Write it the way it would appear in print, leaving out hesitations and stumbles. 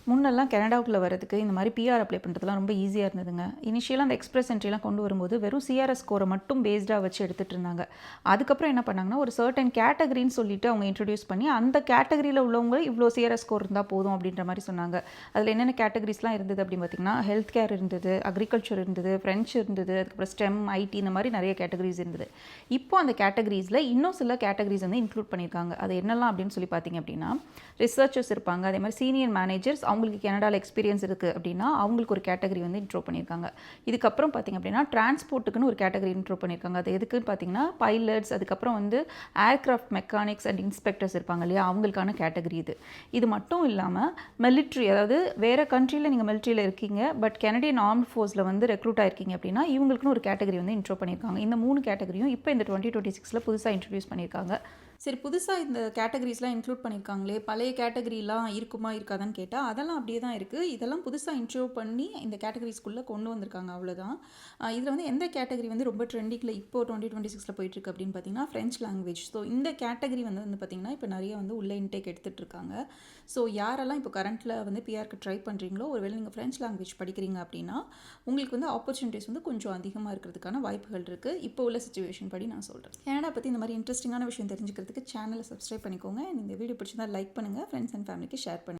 முன்னெல்லாம் கனடாவுக்குள்ள வரதுக்கு இந்த மாதிரி பிஆர் அப்ளை பண்ணுறதுலாம் ரொம்ப ஈஸியாக இருந்ததுங்க. இனிஷியலாக அந்த எக்ஸ்பிரஸ் என்ட்ரிலாம் கொண்டு வரும்போது வெறும் சிஆர்எஸ் ஸ்கோரை மட்டும் பேஸ்டாக வச்சு எடுத்துகிட்டு இருந்தாங்க. அதுக்கப்புறம் என்ன பண்ணாங்கன்னா ஒரு சர்டன் கேட்டகரின்னு சொல்லிட்டு அவங்க இன்ட்ரடியூஸ் பண்ணி அந்த கேட்டகரியில் உள்ளவங்க இவ்வளோ சிஆர்எஸ் ஸ்கோர் இருந்தால் போதும் அப்படின்ற மாதிரி சொன்னாங்க. அதில் என்னென்ன கேட்டகரிஸ்லாம் இருந்தது அப்படின்னு பார்த்தீங்கன்னா ஹெல்த் கேர் இருந்தது, அக்ரிகல்ச்சர் இருந்தது, ஃப்ரெஞ்ச் இருந்தது, அதுக்கப்புறம் ஸ்டெம், ஐடி இந்த மாதிரி நிறைய கேட்டகரிஸ் இருந்தது. இப்போ அந்த கேட்டகரிஸில் இன்னும் சில கேட்டகரிஸ் வந்து இன்க்ளூட் பண்ணியிருக்காங்க. அது என்னெல்லாம் அப்படின்னு சொல்லி பார்த்தீங்க அப்படின்னா ரிசர்ச்சர்ஸ் இருப்பாங்க, அதே மாதிரி சீனியர் மேனேஜர்ஸ், அவங்களுக்கு கனடாவில் எக்ஸ்பீரியன்ஸ் இருக்குது அப்படின்னா அவங்களுக்கு ஒரு கேட்டகரி வந்து இன்ட்ரோ பண்ணியிருக்காங்க. இதுக்கப்புறம் பார்த்திங்க அப்படின்னா டிரான்ஸ்போர்ட்டுக்குன்னு ஒரு கேட்டகரி இன்ட்ரோ பண்ணியிருக்காங்க. அது எதுக்குன்னு பார்த்தீங்கன்னா பைலட்ஸ், அதுக்கப்புறம் வந்து ஏர்க்ராஃப்ட் மெக்கானிக்ஸ் அண்ட் இன்ஸ்பெக்டர்ஸ் இருப்பாங்க இல்லையா, அவங்களுக்கான கேட்டகரி இது மட்டும் இல்லாமல் மிலிட்ரி, அதாவது வேறு கண்ட்ரியில் நீங்கள் மிலிட்ரியில் இருக்கீங்க பட் கனடியன் ஆர்ம்ட் ஃபோர்ஸில் வந்து ரெக்ரூட் ஆயிருக்கீங்க அப்படின்னா இவங்களுக்குன்னு ஒரு கேட்டகரி வந்து இன்ட்ரோ பண்ணியிருக்காங்க. இந்த 3 கேட்டகரியும் இப்போ இந்த 2026 புதுசாக இன்ட்ரடியூஸ் பண்ணியிருக்காங்க. சரி, புதுசாக இந்த கேட்டகரிஸ்லாம் இன்க்ளூட் பண்ணியிருக்காங்களே, பழைய கேட்டகரிலாம் இருக்குமா இருக்காதான்னு கேட்டால் அதெல்லாம் அப்படியே தான் இருக்குது. இதெல்லாம் புதுசாக இன்ட்ரோ பண்ணி இந்த கேட்டகரிஸ்குள்ளே கொண்டு வந்திருக்காங்க, அவ்வளோதான். இதில் வந்து எந்த கேட்டகரி வந்து ரொம்ப ட்ரெண்டிங்கில் இப்போ 2026 போயிட்டுருக்கு அப்படின்னு பார்த்தீங்கன்னா ஃப்ரெஞ்ச் லாங்குவேஜ். ஸோ இந்த கேட்டகரி வந்து பார்த்திங்கன்னா இப்போ நிறைய வந்து உள்ள இன்டேக் எடுத்துகிட்டு இருக்காங்க. ஸோ யாரெல்லாம் இப்போ கரண்ட்டில் வந்து பிஆருக்கு ட்ரை பண்ணுறீங்களோ, ஒருவேளை நீங்கள் ஃப்ரெஞ்ச் லாங்குவேஜ் படிக்கிறீங்க அப்படின்னா உங்களுக்கு வந்து ஆப்பர்ச்சுனிட்டிஸ் வந்து கொஞ்சம் அதிகமாக இருக்கிறதுக்கான வாய்ப்புகள் இருக்குது. இப்போ உள்ள சிச்சுவேஷன் படி நான் சொல்கிறேன். கனடா பற்றி இந்த மாதிரி இன்ட்ரெஸ்டிங்கான விஷயம் தெரிஞ்சுக்கிறதுக்கு சேனலை சப்ஸ்கிரைப் பண்ணிக்கோங்க. இந்த வீடியோ பிடிச்சிருந்தா லைக் பண்ணுங்கள், ஃப்ரெண்ட்ஸ் அண்ட் ஃபேமிலிக்கு ஷேர் பண்ணுங்கள்.